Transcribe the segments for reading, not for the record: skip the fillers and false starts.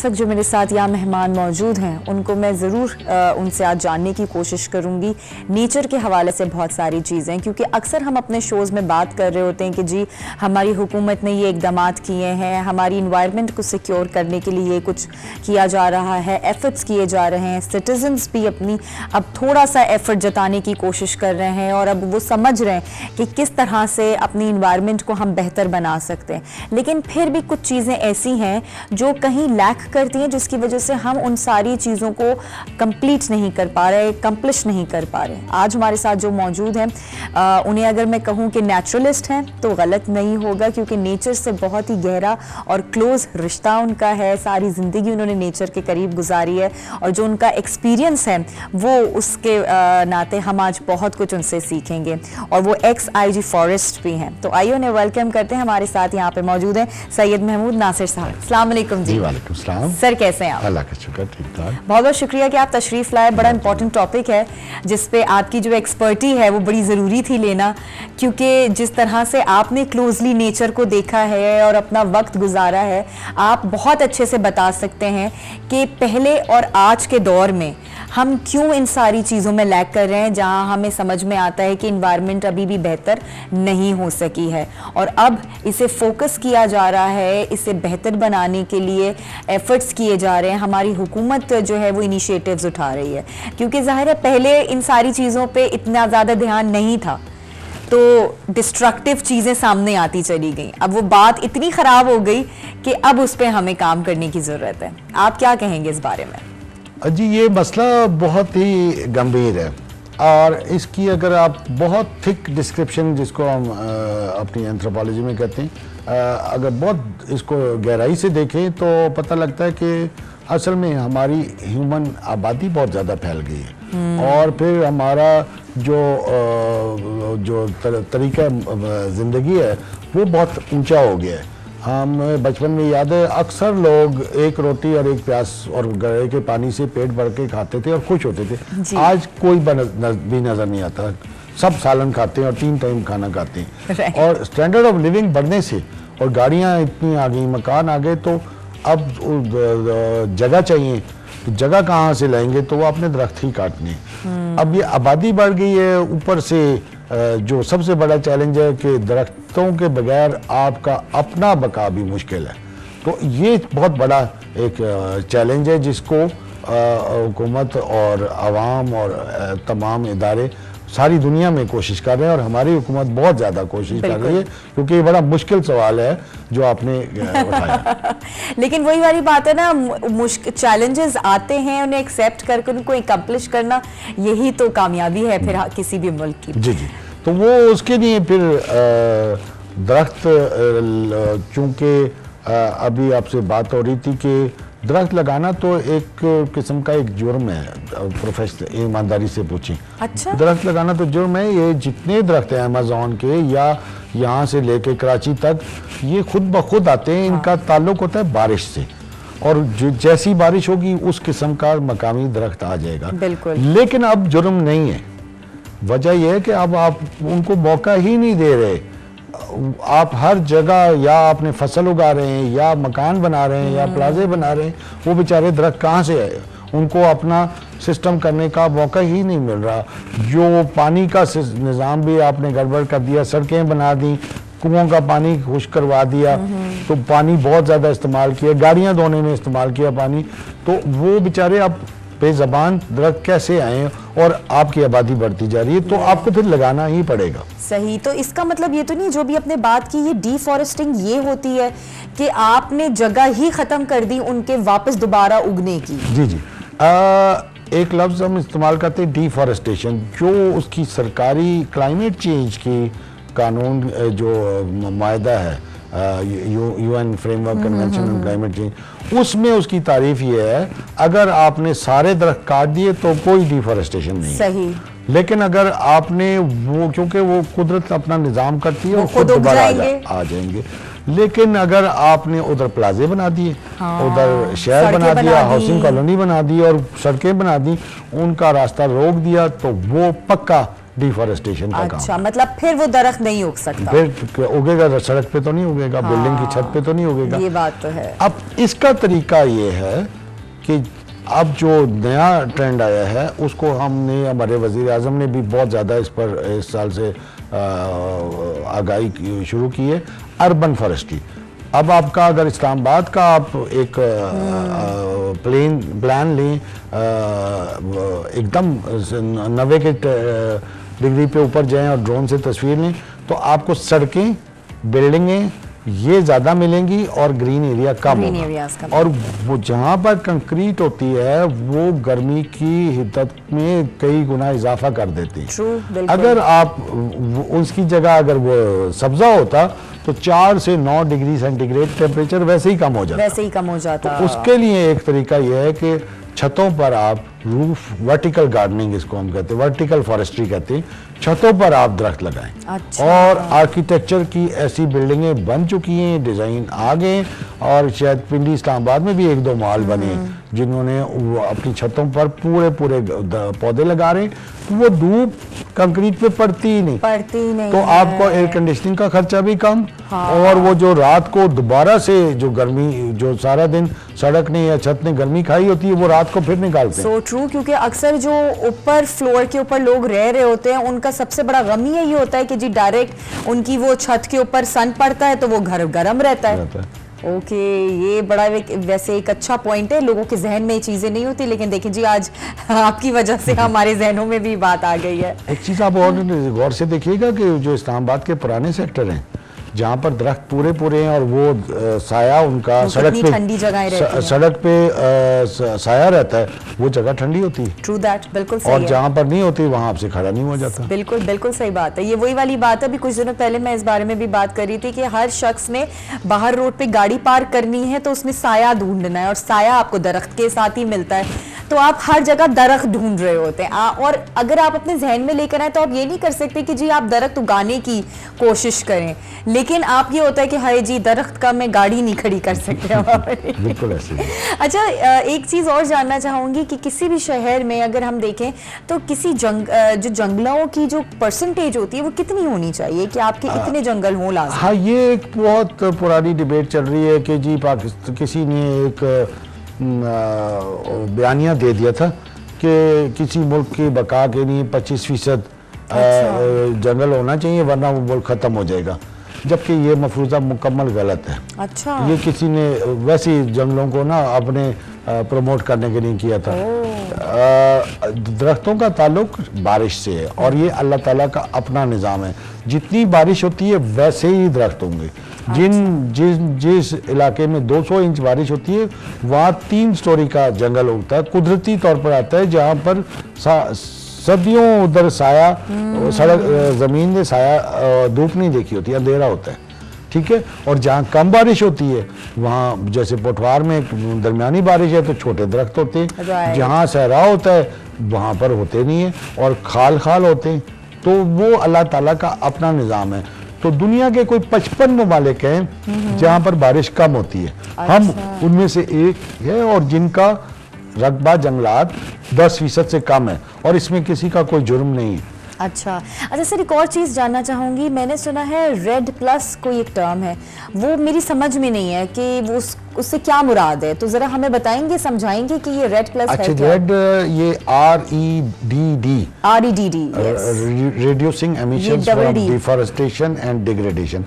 इस वक्त जो मेरे साथ यहाँ मेहमान मौजूद हैं उनको मैं ज़रूर उनसे आज जानने की कोशिश करूँगी नेचर के हवाले से बहुत सारी चीज़ें, क्योंकि अक्सर हम अपने शोज़ में बात कर रहे होते हैं कि जी हमारी हुकूमत ने ये इक़दामात किए हैं, हमारी इन्वायरमेंट को सिक्योर करने के लिए कुछ किया जा रहा है, एफ़र्ट्स किए जा रहे हैं, सिटीजन्स भी अपनी अब थोड़ा सा एफ़र्ट जताने की कोशिश कर रहे हैं और अब वो समझ रहे हैं कि किस तरह से अपनी इन्वायरमेंट को हम बेहतर बना सकते हैं। लेकिन फिर भी कुछ चीज़ें ऐसी हैं जो कहीं लैक करती हैं, जिसकी वजह से हम उन सारी चीज़ों को कंप्लीट नहीं कर पा रहे, कंप्लिश नहीं कर पा रहे। आज हमारे साथ जो मौजूद हैं उन्हें अगर मैं कहूँ कि नेचुरलिस्ट हैं तो गलत नहीं होगा, क्योंकि नेचर से बहुत ही गहरा और क्लोज रिश्ता उनका है। सारी ज़िंदगी उन्होंने नेचर के करीब गुजारी है और जो उनका एक्सपीरियंस है वो उसके नाते हम आज बहुत कुछ उनसे सीखेंगे। और वो XIG फॉरेस्ट भी हैं। तो आइए उन्हें वेलकम करते हैं। हमारे साथ यहाँ पे मौजूद हैं सैयद महमूद नासिर साहब। अस्सलाम वालेकुम जी। वालेकुम सलाम। सर कैसे हैं आप? अल्लाह का शुक्र, ठीक ठाक। बहुत बहुत शुक्रिया कि आप तशरीफ़ लाए। बड़ा इंपॉर्टेंट टॉपिक है जिस पे आपकी जो एक्सपर्टी है वो बड़ी ज़रूरी थी लेना, क्योंकि जिस तरह से आपने क्लोजली नेचर को देखा है और अपना वक्त गुजारा है, आप बहुत अच्छे से बता सकते हैं कि पहले और आज के दौर में हम क्यों इन सारी चीज़ों में लैग कर रहे हैं, जहां हमें समझ में आता है कि इन्वायरमेंट अभी भी बेहतर नहीं हो सकी है और अब इसे फोकस किया जा रहा है, इसे बेहतर बनाने के लिए एफर्ट्स किए जा रहे हैं। हमारी हुकूमत जो है वो इनिशिएटिव्स उठा रही है, क्योंकि ज़ाहिर है पहले इन सारी चीज़ों पे इतना ज़्यादा ध्यान नहीं था तो डिस्ट्रक्टिव चीज़ें सामने आती चली गई। अब वो बात इतनी ख़राब हो गई कि अब उस पर हमें काम करने की ज़रूरत है। आप क्या कहेंगे इस बारे में? जी ये मसला बहुत ही गंभीर है और इसकी अगर आप बहुत थिक डिस्क्रिप्शन, जिसको हम अपनी एंथ्रोपोलॉजी में कहते हैं, अगर बहुत इसको गहराई से देखें तो पता लगता है कि असल में हमारी ह्यूमन आबादी बहुत ज़्यादा फैल गई है और फिर हमारा जो तरीका ज़िंदगी है वो बहुत ऊंचा हो गया है। हम बचपन में याद है अक्सर लोग एक रोटी और एक प्याज और गड़े के पानी से पेट भर के खाते थे और खुश होते थे। आज कोई भी नज़र नहीं आता। सब सालन खाते हैं और 3 टाइम खाना खाते हैं और स्टैंडर्ड ऑफ लिविंग बढ़ने से और गाड़ियाँ इतनी आ गई, मकान आ गए, तो अब जगह चाहिए, तो जगह कहाँ से लाएंगे, तो वो अपने दरख्त ही काटने। अब ये आबादी बढ़ गई है, ऊपर से जो सबसे बड़ा चैलेंज है कि दरख्तों के बगैर आपका अपना बका भी मुश्किल है। तो ये बहुत बड़ा एक चैलेंज है जिसको हुकूमत और आवाम और तमाम इदारे सारी दुनिया में कोशिश कर रहे हैं और हमारी हुकूमत बहुत ज़्यादा कोशिश कर रही है, क्योंकि ये बड़ा मुश्किल सवाल है जो आपने उठाया। लेकिन वही वाली बात है ना, मुश्किल चैलेंजेस आते हैं, उन्हें एक्सेप्ट करके उनको एकम्प्लिश करना, यही तो कामयाबी है फिर किसी भी मुल्क की। जी जी। तो वो उसके लिए फिर दरख्त, चूँकि अभी आपसे बात हो रही थी कि दरख्त लगाना तो एक किस्म का एक जुर्म है, प्रोफेसर ईमानदारी से पूछें। अच्छा? दरख्त लगाना तो जुर्म है। ये जितने दरख्त हैं अमेज़न के या यहाँ से लेके कराची तक, ये खुद ब खुद आते हैं। इनका ताल्लुक होता है बारिश से और जैसी बारिश होगी उस किस्म का मकामी दरख्त आ जाएगा। बिल्कुल। लेकिन अब जुर्म नहीं है। वजह यह है कि अब आप उनको मौका ही नहीं दे रहे। आप हर जगह या आपने फसल उगा रहे हैं या मकान बना रहे हैं या प्लाजे बना रहे हैं, वो बेचारे दरख्त कहाँ से आए? उनको अपना सिस्टम करने का मौका ही नहीं मिल रहा। जो पानी का निज़ाम भी आपने गड़बड़ कर दिया, सड़कें बना दी, कुओं का पानी खुश्क करवा दिया, तो पानी बहुत ज़्यादा इस्तेमाल किया, गाड़ियाँ धोने में इस्तेमाल किया पानी, तो वो बेचारे अब बेज़बान दरख्त कैसे आए? और आपकी आबादी बढ़ती जा रही है, तो आपको फिर लगाना ही पड़ेगा। सही। तो इसका मतलब ये तो नहीं, जो भी आपने बात की, ये डिफॉरेस्टिंग ये होती है कि आपने जगह ही खत्म कर दी उनके वापस दोबारा उगने की? जी जी। एक लफ्ज़ हम इस्तेमाल करते हैं डिफॉरेस्टेशन, जो उसकी सरकारी क्लाइमेट चेंज की कानून जो मायदा है, UN framework convention on climate change, उसमें उसकी तारीफ ये है, अगर आपने सारे दरख्त काट दिए तो कोई डिफॉरेस्टेशन नहीं। सही। लेकिन अगर आपने वो, क्योंकि वो कुदरत अपना निज़ाम करती है और खुद दोबारा आ जाएंगे। लेकिन अगर आपने उधर प्लाजे बना दिए, उधर शहर बना दिया, हाउसिंग कॉलोनी बना दी और सड़कें बना दी, उनका रास्ता रोक दिया, तो वो पक्का डिफॉरेस्टेशन का काम। अच्छा, मतलब फिर वो दरख्त नहीं उग सकता, फिर उगेगा सड़क पे तो नहीं उगेगा, बिल्डिंग की छत पे तो नहीं उगेगा। ये बात तो है। अब इसका तरीका ये है कि अब जो नया ट्रेंड आया है उसको हमने, हमारे वजीर आज़म ने भी बहुत ज़्यादा इस पर इस साल से आगाही शुरू की है, अर्बन फॉरेस्ट्री। अब आपका अगर इस्लामाबाद का आप एक प्लान लें, एकदम 90 के डिग्री पे ऊपर जाएं और ड्रोन से तस्वीर लें, तो आपको सड़कें, बिल्डिंगें ये ज़्यादा मिलेंगी और ग्रीन एरिया कम होगा। और वो जहाँ पर कंक्रीट होती है वो गर्मी की हिद्दत में कई गुना इजाफा कर देती है। अगर आप उसकी जगह अगर वो सब्जा होता तो 4 से 9 डिग्री सेंटीग्रेड टेम्परेचर वैसे ही कम हो जाता। तो उसके लिए एक तरीका यह है कि छतों पर आप रूफ वर्टिकल गार्डनिंग, इसको हम कहते हैं, वर्टिकल फॉरेस्ट्री कहते हैं, छतों पर आप दरख्त लगाएं। अच्छा। और आर्किटेक्चर की ऐसी बिल्डिंगें बन चुकी हैं, डिज़ाइन आ गए, और शायद पिंडी इस्लामाबाद में भी 1-2 मॉल बने जिन्होंने अपनी छतों पर पूरे पौधे लगा रहे, तो वो धूप कंक्रीट पे पड़ती ही नहीं तो आपको एयर कंडीशनिंग का खर्चा भी कम। हाँ। और वो जो रात को दोबारा से जो गर्मी, जो सारा दिन सड़क ने या छत ने गर्मी खाई होती है, वो रात को फिर निकालते हैं। So true, क्योंकि अक्सर जो ऊपर फ्लोर के ऊपर लोग रह रहे होते हैं उनका सबसे बड़ा गम यही होता है कि जी डायरेक्ट उनकी वो छत के ऊपर सन पड़ता है तो वो घर गर्म रहता है। ओके, ये बड़ा वैसे एक अच्छा पॉइंट है। लोगों के जहन में ये चीजें नहीं होती, लेकिन देखिए जी आज आपकी वजह से हमारे जहनों में भी बात आ गई है। एक चीज आप और गौर से देखिएगा कि जो इस्लामाबाद के पुराने सेक्टर हैं जहाँ पर दरख्त पूरे हैं और वो साया उनका सड़क पे, ठंडी जगह रहती है, सड़क पे साया रहता है, वो जगह ठंडी होती है। ट्रू दैट, बिल्कुल सही। और जहाँ पर नहीं होती वहाँ आपसे खड़ा नहीं हो जाता। बिल्कुल सही बात है। ये वही वाली बात है, अभी कुछ दिनों पहले मैं इस बारे में भी बात कर रही थी कि हर शख्स ने बाहर रोड पे गाड़ी पार्क करनी है तो उसने साया ढूंढना है, और साया आपको दरख्त के साथ ही मिलता है। तो आप हर जगह दरख्त ढूंढ रहे होते हैं, और अगर आप अपने जहन में लेकर आए तो आप ये नहीं कर सकते कि जी आप दरख्त उगाने की कोशिश करें, लेकिन आप ये होता है कि हाय जी दरख्त का मैं गाड़ी नहीं खड़ी कर सकते। बिल्कुल ऐसे। अच्छा, एक चीज और जानना चाहूंगी कि किसी भी शहर में अगर हम देखें तो किसी जो जंगलों की जो परसेंटेज होती है वो कितनी होनी चाहिए कि आपके इतने जंगल हों लाज़िम? हाँ, ये एक बहुत पुरानी डिबेट चल रही है कि जी पाकिस्तान किसी ने एक बयानिया दे दिया था कि किसी मुल्क की बका के लिए 25% जंगल होना चाहिए वरना वो मुल्क खत्म हो जाएगा, जबकि ये मफरूज़ा मुकम्मल गलत है। अच्छा। ये किसी ने वैसे ही जंगलों को ना अपने प्रमोट करने के लिए किया था। दरख्तों का ताल्लुक बारिश से है और ये अल्लाह ताला का अपना निज़ाम है। जितनी बारिश होती है वैसे ही दरख्त होंगे। जिस इलाके में 200 इंच बारिश होती है वहाँ 3 स्टोरी का जंगल उगता है, कुदरती तौर पर आता है, जहाँ पर सदियों उधर साया, सड़क जमीन में साया, धूप नहीं देखी होती, अंधेरा होता है, ठीक है। और जहाँ कम बारिश होती है वहाँ जैसे पोठवार में दरमियानी बारिश है तो छोटे दरख्त होते हैं, जहाँ सहरा होता है वहाँ पर होते नहीं है और खाल होते हैं। तो वो अल्लाह ताला का अपना निज़ाम है। तो दुनिया के कोई 55 ममालिक हैं जहाँ पर बारिश कम होती है। हम उनमें से एक है और जिनका रकबा जंगलात 10% से कम है और इसमें किसी का कोई जुर्म नहीं है। अच्छा सर, एक और चीज़ जानना चाहूँगी। मैंने सुना है रेड प्लस कोई एक टर्म है, वो मेरी समझ में नहीं है कि वो उससे क्या मुराद है, तो ज़रा हमें बताएंगे, समझाएंगे कि ये रेड प्लस है क्या? रेड ये REDD, reducing emissions from deforestation and degradation.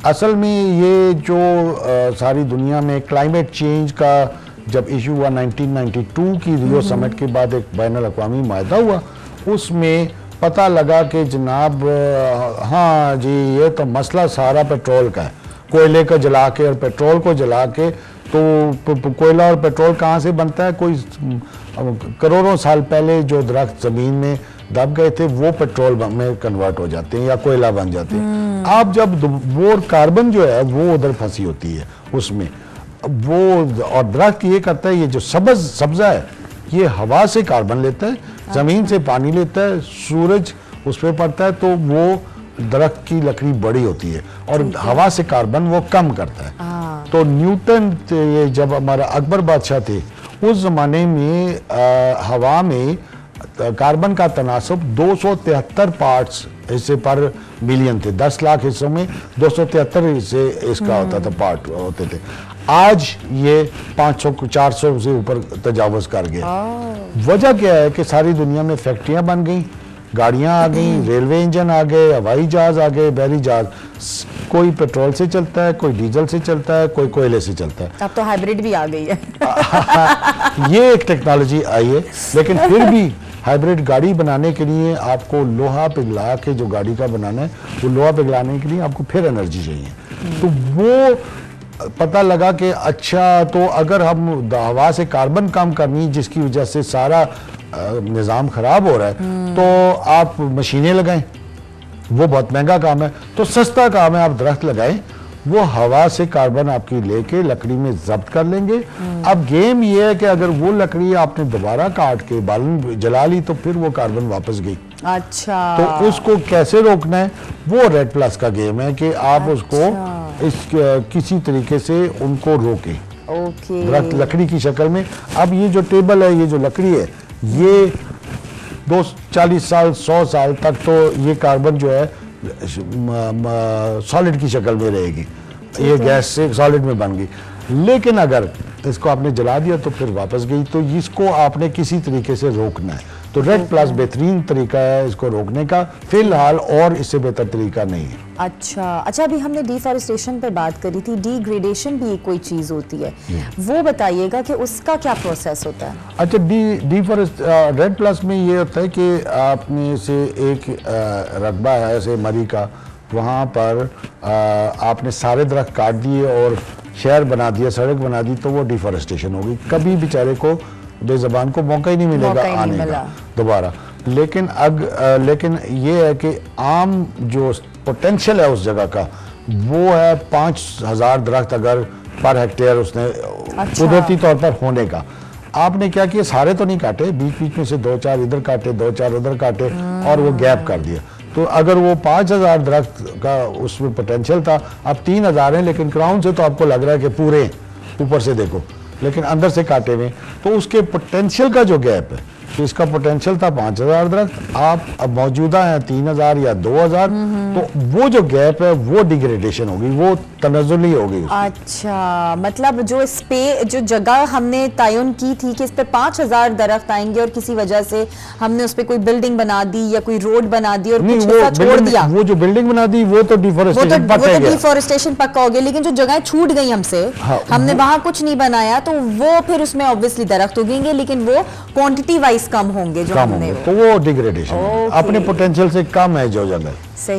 असल में ये जो सारी दुनिया में क्लाइमेट चेंज का जब इशू हुआ 1992 की रियो समिट के बाद एक बैनुल अक़वामी माहदा हुआ, उसमें पता लगा कि जनाब हाँ जी ये तो मसला सारा पेट्रोल का है, कोयले को जला के और पेट्रोल को जला के। तो कोयला और पेट्रोल कहाँ से बनता है? कोई करोड़ों साल पहले जो दरख्त ज़मीन में दब गए थे वो पेट्रोल में कन्वर्ट हो जाते हैं या कोयला बन जाते हैं। अब जब वो कार्बन जो है वो उधर फंसी होती है उसमें, वो और दरख्त ये करता है, ये जो सब्जा है ये हवा से कार्बन लेता है, ज़मीन से पानी लेता है, सूरज उस पर पड़ता है, तो वो दरख्त की लकड़ी बड़ी होती है और हवा से कार्बन वो कम करता है। तो न्यूटन ये जब हमारा अकबर बादशाह थे उस ज़माने में हवा में कार्बन का तनासब 273 पार्ट्स हिस्से पर मिलियन थे। 10 लाख हिस्सों में 273 हिस्से इसका होता था, पार्ट होते थे। आज ये 500-400 से ऊपर तजावज कर गया। वजह क्या है कि सारी दुनिया में फैक्ट्रियां बन गई, गाड़ियां आ गई, रेलवे इंजन आ गए, हवाई जहाज आ गए, बहरी जहाज। कोई पेट्रोल से चलता है, कोई डीजल से चलता है, कोई कोयले से चलता है। अब तो हाइब्रिड भी आ गई है। ये एक टेक्नोलॉजी आई है, लेकिन फिर भी हाइब्रिड गाड़ी बनाने के लिए आपको लोहा पिघला के जो गाड़ी का बनाना है, वो लोहा पिघलाने के लिए आपको फिर एनर्जी चाहिए। तो वो पता लगा कि अच्छा, तो अगर हम हवा से कार्बन कम करनी, जिसकी वजह से सारा निज़ाम खराब हो रहा है, तो आप मशीनें लगाएं। वो बहुत महंगा काम है। तो सस्ता काम है, आप दरख्त लगाएं, वो हवा से कार्बन आपकी लेके लकड़ी में जब्त कर लेंगे। अब गेम ये है कि अगर वो लकड़ी आपने दोबारा काट के बालन जला ली तो फिर वो कार्बन वापस गई। अच्छा, तो उसको कैसे रोकना है, वो रेड प्लस का गेम है कि आप उसको इस किसी तरीके से उनको रोकें। ओके, दरख्त लकड़ी की शक्ल में। अब ये जो टेबल है, ये जो लकड़ी है, ये 40 साल 100 साल तक तो ये कार्बन जो है सॉलिड की शक्ल में रहेगी, ये गैस से सॉलिड में बन गई। लेकिन अगर इसको आपने जला दिया तो फिर वापस गई। तो इसको आपने किसी तरीके से रोकना है। तो रेड प्लस बेहतरीन तरीका है इसको रोकने का, फिलहाल, और इससे बेहतर तरीका नहीं है। अच्छा, अभी हमने डिफॉरेस्टेशन पे बात करी थी, डिग्रेडेशन भी कोई चीज होती है, वो बताइएगा कि उसका क्या प्रोसेस होता है? अच्छा, रेड प्लस में ये होता है कि आपने से एक रकबा है ऐसे मरी का, वहाँ पर आपने सारे दरख्त काट दिए और शहर बना दिया, सड़क बना दी, तो वो डिफॉरेस्टेशन होगी। कभी बेचारे को बेज़बान को मौका ही नहीं मिलेगा आने का दोबारा। लेकिन ये है कि आम जो पोटेंशियल है उस जगह का, वो है 5000 दरख्त अगर पर हेक्टेयर उसने कुदरती तौर पर होने का। आपने क्या किया, सारे तो नहीं काटे, बीच बीच में से 2-4 इधर काटे, 2-4 उधर काटे, और वो गैप कर दिया। तो अगर वो 5000 दरख्त का उसमें पोटेंशियल था, अब 3000 है, लेकिन क्राउन से तो आपको लग रहा है कि पूरे ऊपर से देखो, लेकिन अंदर से काटे हुए। तो उसके पोटेंशियल का जो गैप है, तो इसका पोटेंशियल था 5000 दरख्त, आप अब मौजूदा हैं 3000 या 2000, तो वो जो गैप है वो डिग्रेडेशन होगी, वो तनज़ुली होगी। अच्छा, मतलब जो जगह हमने तयन की थी कि इस पे 5000 दरख्त आएंगे और किसी वजह से हमने उस पे कोई बिल्डिंग बना दी या कोई रोड बना दी और कुछ हिस्सा छोड़ दिया, वो जो बिल्डिंग बना दी वो तो डिफॉरेस्टेशन पक्का हो गया। लेकिन जो जगह छूट गई हमसे, हमने वहां कुछ नहीं बनाया, तो वो फिर उसमें ऑब्वियसली दरख्त उगेंगे, लेकिन वो क्वांटिटी वाइज कम होंगे जो हमने, तो वो डिग्रेडेशन अपने पोटेंशियल से कम है जो जगह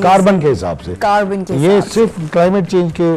कार्बन के हिसाब से। ये सिर्फ क्लाइमेट चेंज के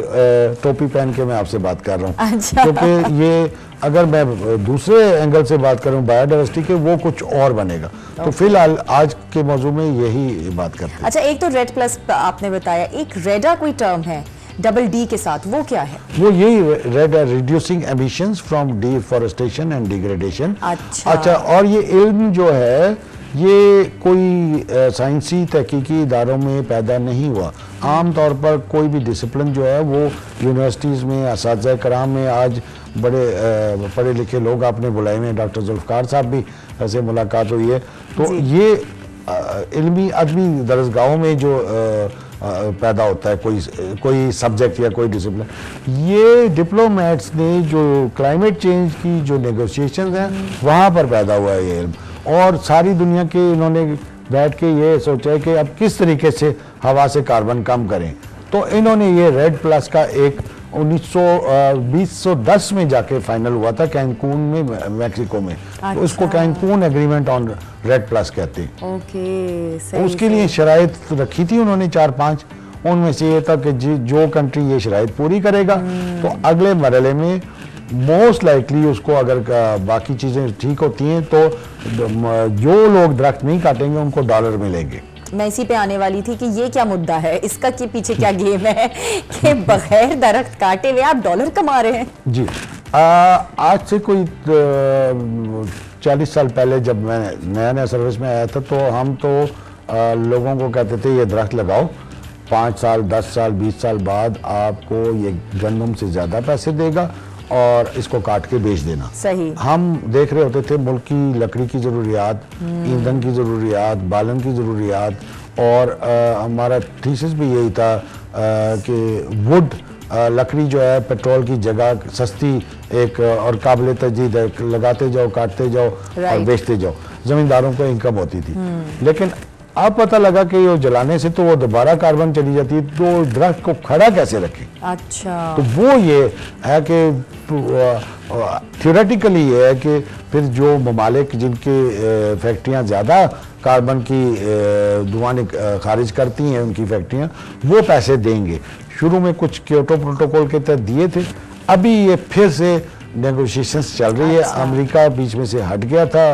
टोपी पहन के मैं आपसे बात कर रहा हूँ। अच्छा। क्योंकि ये अगर मैं दूसरे एंगल से बात करूँ बायोडाइवर्सिटी के, वो कुछ और बनेगा। तो फिलहाल आज के मौजू में यही बात करते हैं। अच्छा, एक तो रेड प्लस आपने बताया, एक रेडा कोई टर्म है डबल डी के साथ, वो क्या है? वो यही रेड है, reducing emissions from deforestation and degradation. अच्छा, और ये इल्म जो है ये कोई साइंसी तहकीकी इदारों में पैदा नहीं हुआ। आम तौर पर कोई भी डिसिप्लिन जो है वो यूनिवर्सिटीज़ में, असातिज़ा कराम में, आज बड़े पढ़े लिखे लोग आपने बुलाए हुए हैं, डॉक्टर जुल्फ़कार साहब भी ऐसे मुलाकात हुई है। तो ये इल्मी अदबी दरसगाहों में जो पैदा होता है कोई सब्जेक्ट या कोई डिसिप्लिन, ये डिप्लोमेट्स ने जो क्लाइमेट चेंज की जो नेगोशिएशंस हैं वहाँ पर पैदा हुआ है ये इल्म। और सारी दुनिया के इन्होंने बैठ के ये सोचा है कि अब किस तरीके से हवा से कार्बन कम करें। तो इन्होंने ये रेड प्लस का एक 2010 में जाके फाइनल हुआ था कैनकून में, मैक्सिको में। अच्छा। तो उसको कैनकून एग्रीमेंट ऑन रेड प्लस कहते हैं। ओके, सही, उसके लिए शराइत रखी थी उन्होंने 4-5, उनमें से ये था कि जो कंट्री ये शराइत पूरी करेगा तो अगले मरहले में मोस्ट लाइकली उसको, अगर बाकी चीज़ें ठीक होती हैं तो जो लोग दरख्त नहीं काटेंगे उनको डॉलर मिलेंगे। मैं इसी पे आने वाली थी कि ये क्या मुद्दा है, इसका के पीछे क्या गेम है कि बगैर दरख्त काटे हुए आप डॉलर कमा रहे हैं? जी, आज से कोई 40 साल पहले जब मैं नया सर्विस में आया था, तो हम तो लोगों को कहते थे ये दरख्त लगाओ, 5 साल 10 साल 20 साल बाद आपको ये गंदम से ज़्यादा पैसे देगा और इसको काट के बेच देना। सही। हम देख रहे होते थे मुल्क की लकड़ी की ज़रूरियात, ईंधन की ज़रूरियात, बालन की ज़रूरियात, और हमारा थीसिस भी यही था कि वुड लकड़ी जो है पेट्रोल की जगह सस्ती एक और काबिल तजदीद है, लगाते जाओ, काटते जाओ और बेचते जाओ, ज़मींदारों को इनकम होती थी। लेकिन अब पता लगा कि वो जलाने से तो वो दोबारा कार्बन चली जाती है, तो दरख्त को खड़ा कैसे रखें। अच्छा। तो वो ये है कि थियोरेटिकली ये है कि फिर जो ममालिक जिनके फैक्ट्रियां ज़्यादा कार्बन की धुआं खारिज करती हैं, उनकी फैक्ट्रियां, वो पैसे देंगे। शुरू में कुछ क्योटो प्रोटोकॉल के तहत दिए थे, अभी ये फिर से नेगोशिएशंस चल रही है। अमेरिका बीच में से हट गया था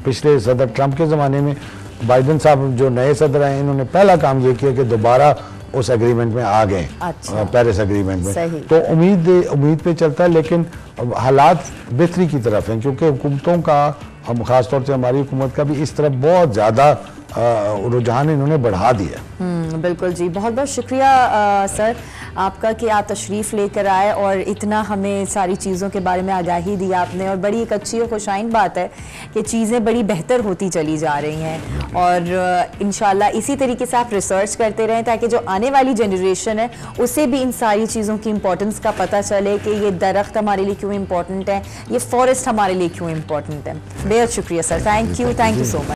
पिछले सदर ट्रंप के ज़माने में। बाइडेन साहब जो नए सदर आए, इन्होंने पहला काम ये किया कि दोबारा उस एग्रीमेंट में आ गए, पेरिस एग्रीमेंट में। तो उम्मीद पे चलता है, लेकिन हालात बेहतरी की तरफ हैं, क्योंकि हुकूमतों का, हम खासतौर से हमारी हुकूमत का भी इस तरफ बहुत ज़्यादा रुझान इन्होंने बढ़ा दिया। बिल्कुल जी, बहुत बहुत शुक्रिया सर आपका कि आप तशरीफ़ लेकर आए और इतना हमें सारी चीज़ों के बारे में आगाही दी आपने। और बड़ी एक अच्छी और खुशाइन बात है कि चीज़ें बड़ी बेहतर होती चली जा रही हैं, और इंशाल्लाह इसी तरीके से आप रिसर्च करते रहें ताकि जो आने वाली जनरेशन है उसे भी इन सारी चीज़ों की इम्पोर्टेंस का पता चले कि ये दरख्त हमारे लिए क्यों इम्पोर्टेंट है, ये फॉरेस्ट हमारे लिए क्यों इम्पोर्टेंट है। बेहद शुक्रिया sir, thank you so much.